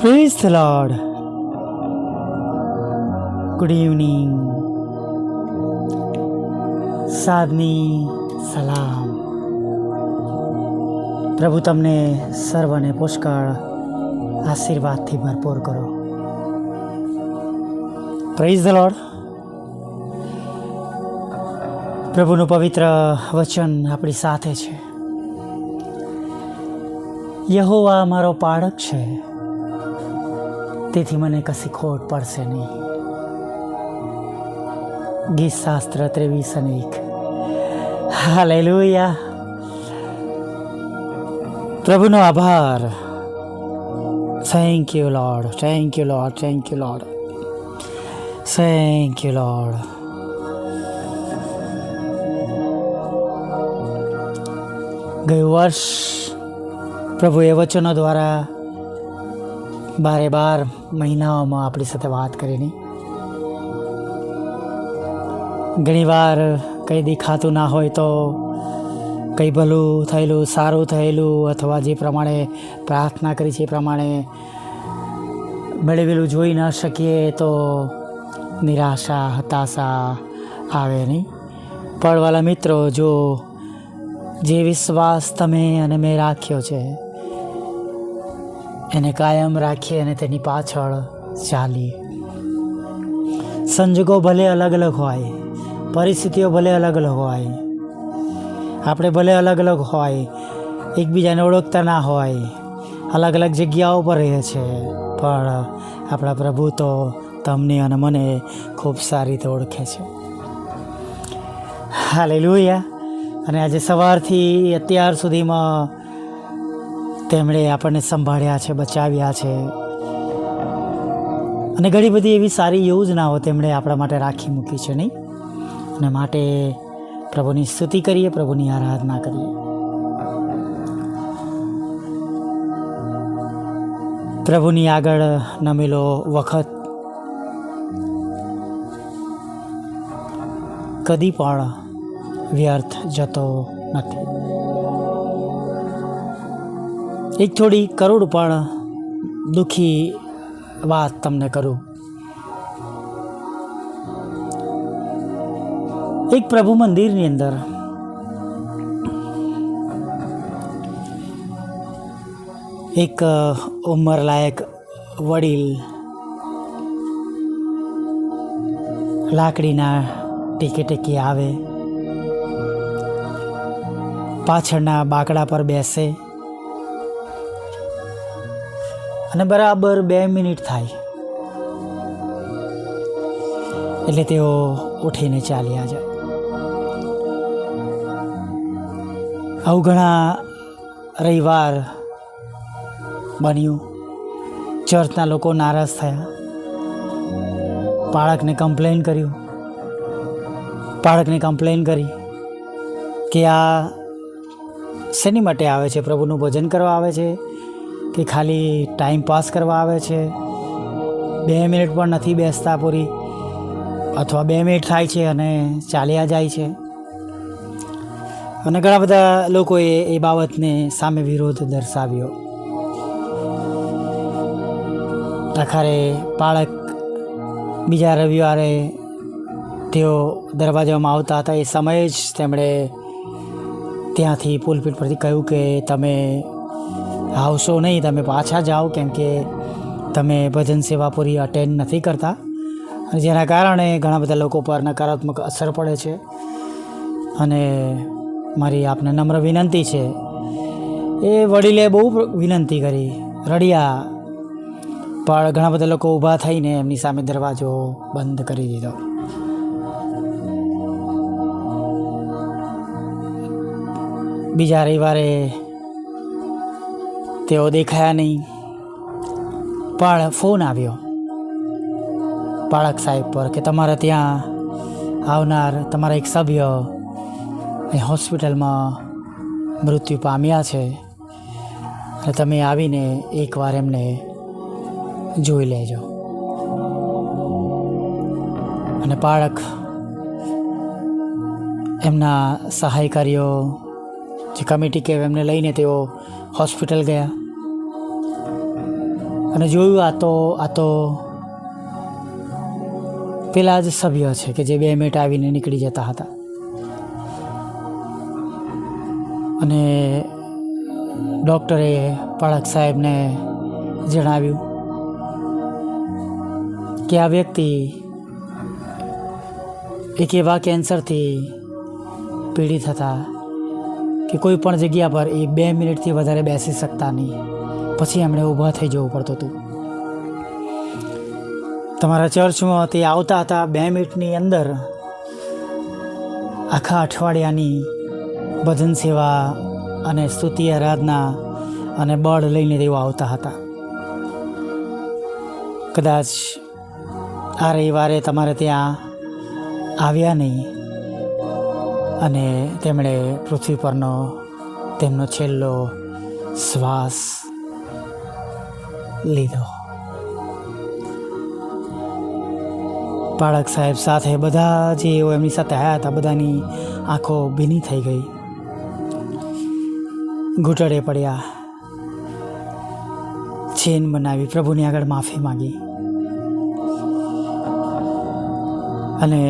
Praise the Lord. Good evening. સાધની સલામ. પ્રભુ તમને સર્વને પુષ્કળ આશીર્વાદથી ભરપૂર કરો. Praise the lord. પ્રભુનું પવિત્ર વચન આપણી સાથે છે. યહોવા મારો પાળક છે, તેથી મને કશી ખોટ પડશે નહીં. ગીત શાસ્ત્ર 23:1. હાલેલુયા. પ્રભુનો આભાર. Thank you lord, thank you lord, thank you lord, thank you lord. ગયું વર્ષ પ્રભુએ વચનો દ્વારા 12 મહિનાઓમાં આપણી સાથે વાત કરીને ઘણીવાર કંઈ દેખાતું ના હોય તો કંઈ ભલું થયેલું, સારું થયેલું, અથવા જે પ્રમાણે પ્રાર્થના કરી છે એ પ્રમાણે મેળવેલું જોઈ ન શકીએ તો નિરાશા, હતાશા આવે નહીં. પણ વાલા મિત્રો, જો જે વિશ્વાસ તમે અને મેં રાખ્યો છે એને કાયમ રાખીએ અને તેની પાછળ ચાલીએ. સંજોગો ભલે અલગ અલગ હોય, પરિસ્થિતિઓ ભલે અલગ અલગ હોય, આપણે ભલે અલગ અલગ હોય, એકબીજાને ઓળખતા ના હોય, અલગ અલગ જગ્યાઓ પર રહે છે, પણ આપણા પ્રભુ તો તમને અને મને ખૂબ સારી રીતે ઓળખે છે. હાલેલુયા. અને આજે સવારથી અત્યાર સુધીમાં તેમણે આપણને સંભાળ્યા છે, બચાવ્યા છે, અને ઘણી બધી એવી સારી યોજનાઓ તેમણે આપણા માટે રાખી મૂકી છે નહીં. અને માટે પ્રભુની સ્તુતિ કરીએ, પ્રભુની આરાધના કરીએ. પ્રભુની આગળ નમેલો વખત કદી પણ વ્યર્થ જતો નથી. એક થોડી કરુણ પણ દુઃખી વાત તમને કરું. એક પ્રભુ મંદિરની અંદર એક ઉંમરલાયક વડીલ લાકડીના ટેકે આવે, પાછળના બાકડા પર બેસે અને બરાબર 2 મિનિટ થાય એટલે તેઓ ઉઠીને ચાલ્યા જાય. આવું ઘણા રવિવાર બન્યું. ચર્ચના લોકો નારાજ થયા, પાળકને કમ્પ્લેન કરી કે આ શેની માટે આવે છે? પ્રભુનું ભજન કરવા આવે છે કે ખાલી ટાઈમ પાસ કરવા આવે છે? 2 મિનિટ પણ નથી બેસતા પૂરી, અથવા 2 મિનિટ થાય છે અને ચાલ્યા જાય છે. અને ઘણા બધા લોકોએ એ બાબતને સામે વિરોધ દર્શાવ્યો. આખરે પાળક બીજા રવિવારે તેઓ દરવાજામાં આવતા હતા એ સમયે જ તેમણે ત્યાંથી પુલપીટ પરથી કહ્યું કે તમે આવશો નહીં, તમે પાછા જાઓ, કેમ કે તમે ભજન સેવા પૂરી અટેન્ડ નથી કરતા, અને જેના કારણે ઘણા બધા લોકો પર નકારાત્મક અસર પડે છે. અને મારી આપને નમ્ર વિનંતી છે. એ વડીલે બહુ વિનંતી કરી, રડ્યા, પણ ઘણા બધા લોકો ઊભા થઈને એમની સામે દરવાજો બંધ કરી દીધો. બીજા રવિવારે તેઓ દેખાયા નહીં, પણ ફોન આવ્યો પાળક સાહેબ પર કે તમારા ત્યાં આવનાર તમારા એક સભ્ય એ હોસ્પિટલમાં મૃત્યુ પામ્યા છે, અને તમે આવીને એકવાર એમને જોઈ લેજો. અને પાળક એમના સહાયકારીઓ જે કમિટી કે એમને લઈને તેઓ હોસ્પિટલ ગયા અને જોયું આ તો પેલા જ સભ્ય છે કે જે 2 મિનિટ આવીને નીકળી જતા હતા. અને ડૉક્ટરે પાળક સાહેબને જણાવ્યું કે આ વ્યક્તિ એક એવા કેન્સરથી પીડિત હતા કે કોઈ પણ જગ્યા પર એ 2 મિનિટથી વધારે બેસી શકતા નહીં. પછી એમણે ઊભા થઈ જવું પડતું હતું. તમારા ચર્ચમાં તે આવતા હતા 2 મિનિટની અંદર આખા અઠવાડિયાની ભજન સેવા અને સ્તુતિ આરાધના અને બળ લઈને તેઓ આવતા હતા. કદાચ આ રવિવારે તમારે ત્યાં આવ્યા નહીં અને તેમણે પૃથ્વી પરનો તેમનો છેલ્લો શ્વાસ લીધો. પાળક સાહેબ સાથે બધા જેઓ એમની સાથે આવ્યા હતા બધાની આંખો ભીની થઈ ગઈ, ઘૂંટડે પડ્યા, ચેન બનાવી પ્રભુની આગળ માફી માંગી અને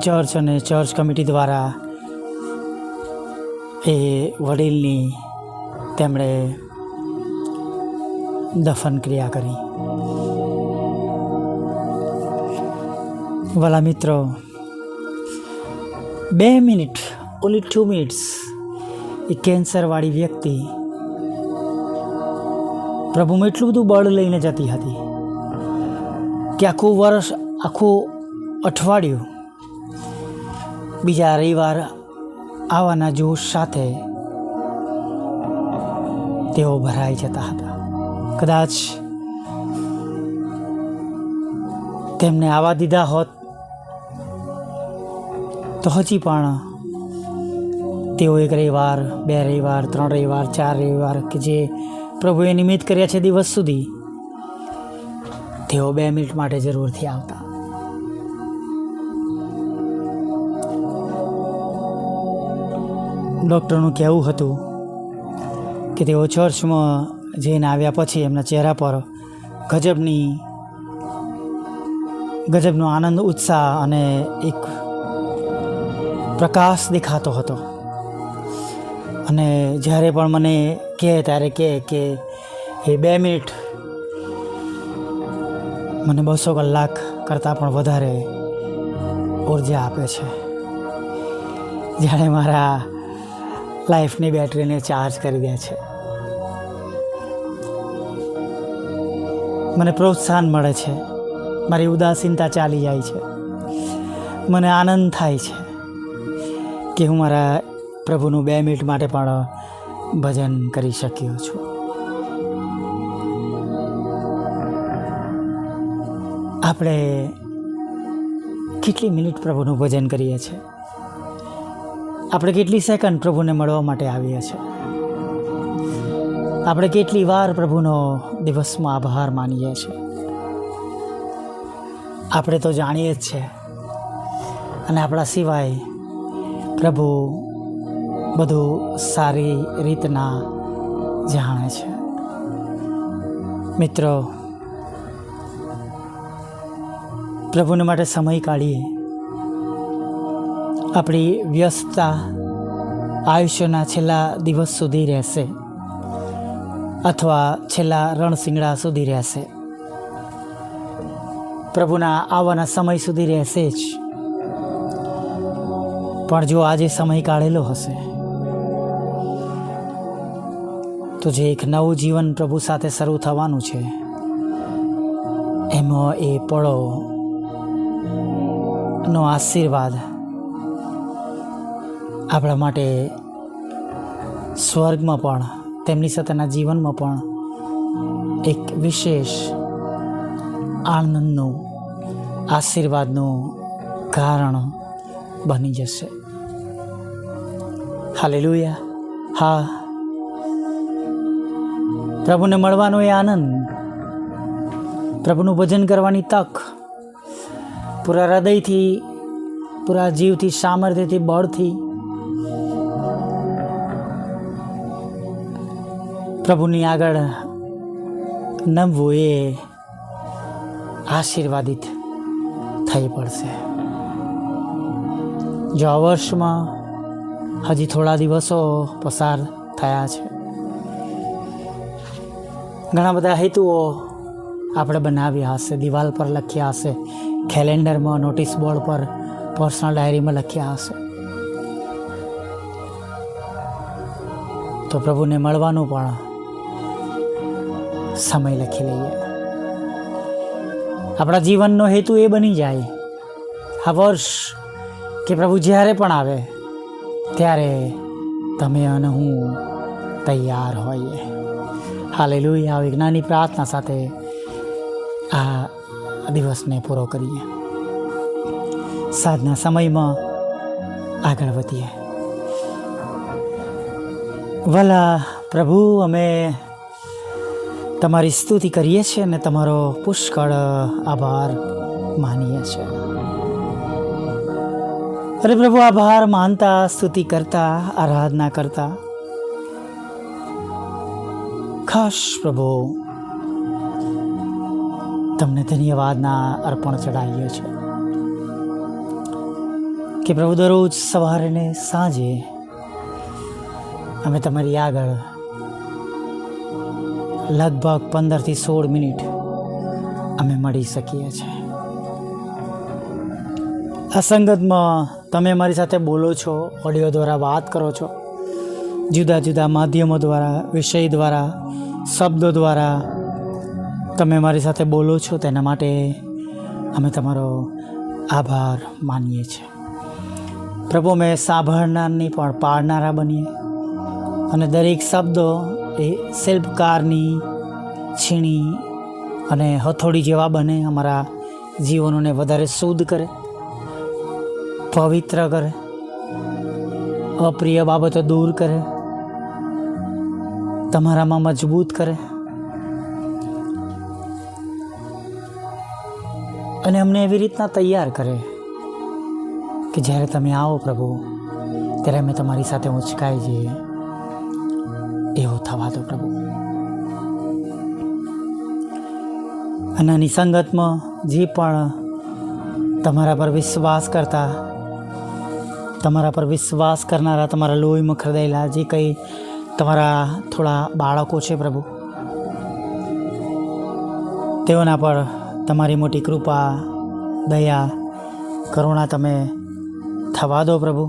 ચર્ચ અને ચર્ચ કમિટી દ્વારા એ વડીલની તેમણે દફન ક્રિયા કરી. વાલા મિત્રો, 2 મિનિટ, ઓનલી 2 મિનિટ્સ, એ કેન્સરવાળી વ્યક્તિ પ્રભુમાં એટલું બધું બળ લઈને જતી હતી કે આખું વર્ષ, આખું અઠવાડિયું બીજા રવિવાર આવવાના જોશ સાથે તેઓ ભરાઈ જતા હતા. કદાચ તેમને આવવા દીધા હોત તો હજી પણ તેઓ 1 રવિવાર, 2 રવિવાર, 3 રવિવાર, 4 રવિવાર કે જે પ્રભુએ નિમિત્ત કર્યા છે દિવસ સુધી, તેઓ 2 મિનિટ માટે જરૂરથી આવતા. ડૉક્ટરનું કહેવું હતું કે તેઓ ચર્ચમાં જઈને આવ્યા પછી એમના ચહેરા પર ગજબનો આનંદ, ઉત્સાહ અને એક પ્રકાશ દેખાતો હતો. અને જ્યારે પણ મને કહે ત્યારે કહે કે એ 2 મિનિટ મને 200 કલાક કરતાં પણ વધારે ઉર્જા આપે છે. જાણે મારા લાઈફની બેટરીને ચાર્જ કરી દે છે. મને પ્રોત્સાહન મળે છે, મારી ઉદાસીનતા ચાલી જાય છે, મને આનંદ થાય છે કે હું મારા પ્રભુનું 2 મિનિટ માટે પણ ભજન કરી શક્યો છું. આપણે કેટલી મિનિટ પ્રભુનું ભજન કરીએ છીએ? આપણે કેટલી સેકન્ડ પ્રભુને મળવા માટે આવીએ છીએ? આપણે કેટલી વાર પ્રભુનો દિવસમાં આભાર માનીએ છીએ? આપણે તો જાણીએ જ છે અને આપણા સિવાય પ્રભુ બધું સારી રીતના જાણે છે. મિત્રો, પ્રભુને માટે સમય કાઢીએ. આપણી વ્યસ્તતા આયુષ્યના છેલ્લા દિવસ સુધી રહેશે અથવા છેલ્લા રણશિંગડા સુધી રહેશે, પ્રભુના આવવાના સમય સુધી રહેશે જ. પણ જો આજે સમય કાઢેલો હશે તો જે એક નવું જીવન પ્રભુ સાથે શરૂ થવાનું છે, એમાં એ પળોનો આશીર્વાદ આપણા માટે સ્વર્ગમાં પણ, તેમની સાથેના જીવનમાં પણ એક વિશેષ આનંદનું, આશીર્વાદનું કારણ બની જશે. હાલેલુયા. હા, પ્રભુને મળવાનો એ આનંદ, પ્રભુનું ભજન કરવાની તક, પૂરા હૃદયથી, પૂરા જીવથી, સામર્થ્યથી, બળથી પ્રભુની આગળ નમવું એ આશીર્વાદિત થઈ પડશે. જો આ વર્ષમાં હજી થોડા દિવસો પસાર થયા છે, ઘણા બધા હેતુઓ આપણે બનાવ્યા હશે, દિવાલ પર લખ્યા હશે, કેલેન્ડરમાં, નોટિસ બોર્ડ પર, પર્સનલ ડાયરીમાં લખ્યા હશે. તો પ્રભુને મળવાનું પણ સમય લખી લઈએ. આપણા જીવનનો હેતુ એ બની જાય આ વર્ષ કે પ્રભુ જ્યારે પણ આવે ત્યારે તમે અને હું તૈયાર હોઈએ. હાલેલુયા. આવી જ્ઞાની પ્રાર્થના સાથે આ દિવસને પૂરો કરીએ. સાંજના સમયમાં આગળ વધીએ. ભલા પ્રભુ, અમે તમારી સ્તુતિ કરીએ છીએ અને તમારો પુષ્કળ આભાર માનીએ છીએ. અરે પ્રભુ, આભાર માનતા, સ્તુતિ કરતા, આરાધના કરતા ખાસ પ્રભુ તમને ધન્યવાદના અર્પણ ચડાવીએ છીએ કે પ્રભુ દરરોજ સવારે ને સાંજે અમે તમારી આગળ લગભગ 15 થી 16 મિનિટ અમે મળી શકીએ છીએ. આ સંગતમાં તમે મારી સાથે બોલો છો, ઓડિયો દ્વારા વાત કરો છો, જુદા જુદા માધ્યમો દ્વારા, વિષય દ્વારા, શબ્દો દ્વારા તમે મારી સાથે બોલો છો. તેના માટે અમે તમારો આભાર માનીએ છીએ. પ્રભુ, અમે સાંભળનારની પણ પાડનારા બનીએ અને દરેક શબ્દો એ શિલ્પકારની છીણી અને હથોડી જેવા બને, અમારા જીવનોને વધારે શુદ્ધ કરે, પવિત્ર કરે, અપ્રિય બાબતો દૂર કરે, તમારામાં મજબૂત કરે અને અમને એવી રીતના તૈયાર કરે કે જ્યારે તમે આવો પ્રભુ ત્યારે અમે તમારી સાથે ઉંચકાઈ જઈએ. એવો થવા દો પ્રભુ. અને આની સંગતમાં જે પણ તમારા પર વિશ્વાસ કરતા, તમારા પર વિશ્વાસ કરનારા, તમારા લોહીમાં ખરદાયેલા જે કંઈ તમારા થોડા બાળકો છે પ્રભુ, તેઓના પર તમારી મોટી કૃપા, દયા, કરુણા તમે થવા દો પ્રભુ.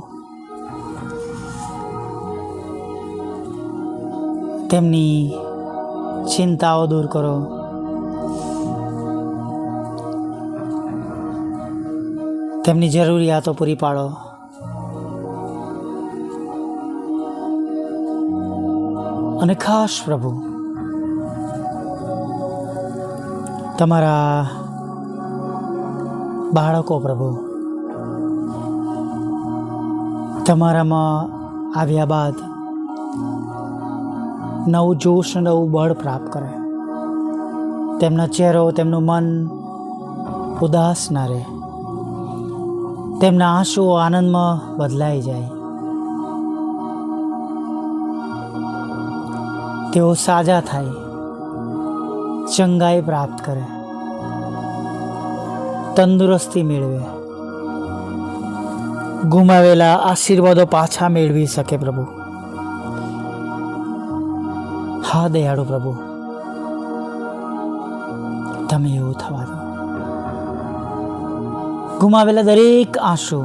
તેમની ચિંતાઓ દૂર કરો, તેમની જરૂરિયાતો પૂરી પાડો. અને ખાસ પ્રભુ તમારા બાળકો પ્રભુ તમારામાં આવ્યા બાદ નવું જોશ, નવું બળ પ્રાપ્ત કરે. તેમના ચહેરો, તેમનું મન ઉદાસ ના રહે, તેમના આંસુઓ આનંદમાં બદલાઈ જાય. તેઓ સાજા થાય, ચંગાઈ પ્રાપ્ત કરે, તંદુરસ્તી મેળવે, ગુમાવેલા આશીર્વાદો પાછા મેળવી શકે પ્રભુ. હા દયાળુ પ્રભુ, તમે એવું થવા દો. ગુમાવેલા દરેક આંસુ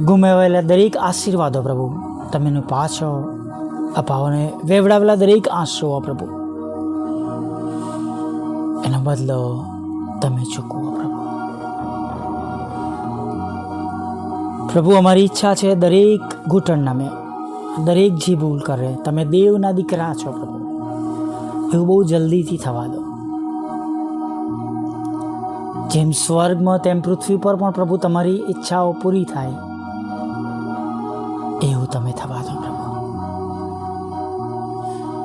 ગુમાવેલા દરેક આશીર્વાદો પ્રભુ તમે પાછો અપાવો. ને વેવડાવેલા દરેક આંસુઓ પ્રભુ એનો બદલો તમે ચૂકવો પ્રભુ. પ્રભુ, અમારી ઈચ્છા છે દરેક ઘૂંટણના મેં, દરેક જે ભૂલ કરે, તમે દેવના દીકરા છો પ્રભુ, એવું બહુ જલ્દીથી થવા દો. જેમ સ્વર્ગમાં તેમ પૃથ્વી પર પણ પ્રભુ તમારી ઈચ્છાઓ પૂરી થાય એવું તમે થવા દો પ્રભુ.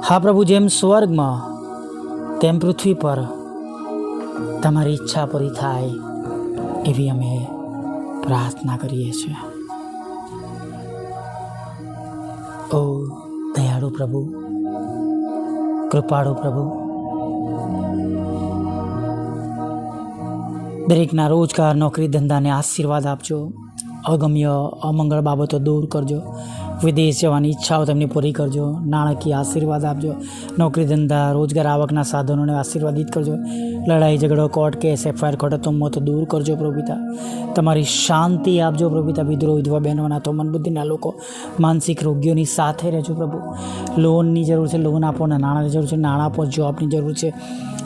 હા પ્રભુ, જેમ સ્વર્ગમાં તેમ પૃથ્વી પર તમારી ઈચ્છા પૂરી થાય એવી અમે પ્રાર્થના કરીએ છીએ. ઓ દયાળુ પ્રભુ, કૃપાળુ પ્રભુ, દરેકના રોજગાર, નોકરી, ધંધાને આશીર્વાદ આપજો. અગમ્ય અમંગળ બાબતો દૂર કરજો. વિદેશ જવાની ઈચ્છાઓ તેમની પૂરી કરજો. નાણાકીય આશીર્વાદ આપજો. નોકરી, ધંધા, રોજગાર, આવકના સાધનોને આશીર્વાદિત કરજો. લડાઈ ઝઘડો, કોર્ટ કેસ, એફઆઈઆર, ખોટા મોત દૂર કરજો પ્રભુ પિતા. તમારી શાંતિ આપજો પ્રભુ પિતા. વિધવા વિધવા બહેનોના તો મનબુદ્ધિના લોકો, માનસિક રોગીઓની સાથે રહેજો પ્રભુ. લોનની જરૂર છે, લોન આપો. નાણાંની જરૂર છે, નાણાં આપો. જોબની જરૂર છે,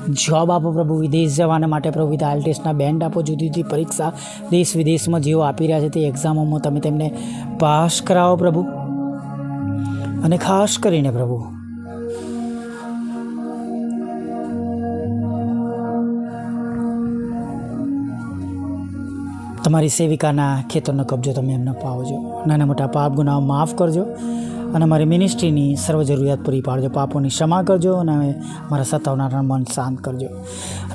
જોબ આપો પ્રભુ. વિદેશ જવાના માટે પ્રભુ પિતા આઈએલટીએસના બેન્ડ આપો. જુદી જુદી પરીક્ષા દેશ વિદેશમાં જેઓ આપી રહ્યા છે તે એક્ઝામોમાં તમે તેમને પાસ કરાવો પ્રભુ. અને ખાસ કરીને પ્રભુ તમારી સેવિકાના ખેતરનો કબજો તમે એમને પાવજો. નાના મોટા પાપ ગુનાઓ માફ કરજો અને અમારી મિનિસ્ટ્રીની સર્વ જરૂરિયાત પૂરી પાડજો. પાપોની ક્ષમા કરજો અને મારા સતાવનારા મન શાંત કરજો.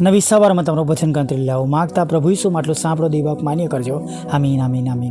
નવી સવારમાં તમારું વચન કંત્રી લાવો માગતા પ્રભુ ઈસુમાં આટલું સાંભળો, દેવાક માન્ય કરજો. આમીન, આમીન, આમીન.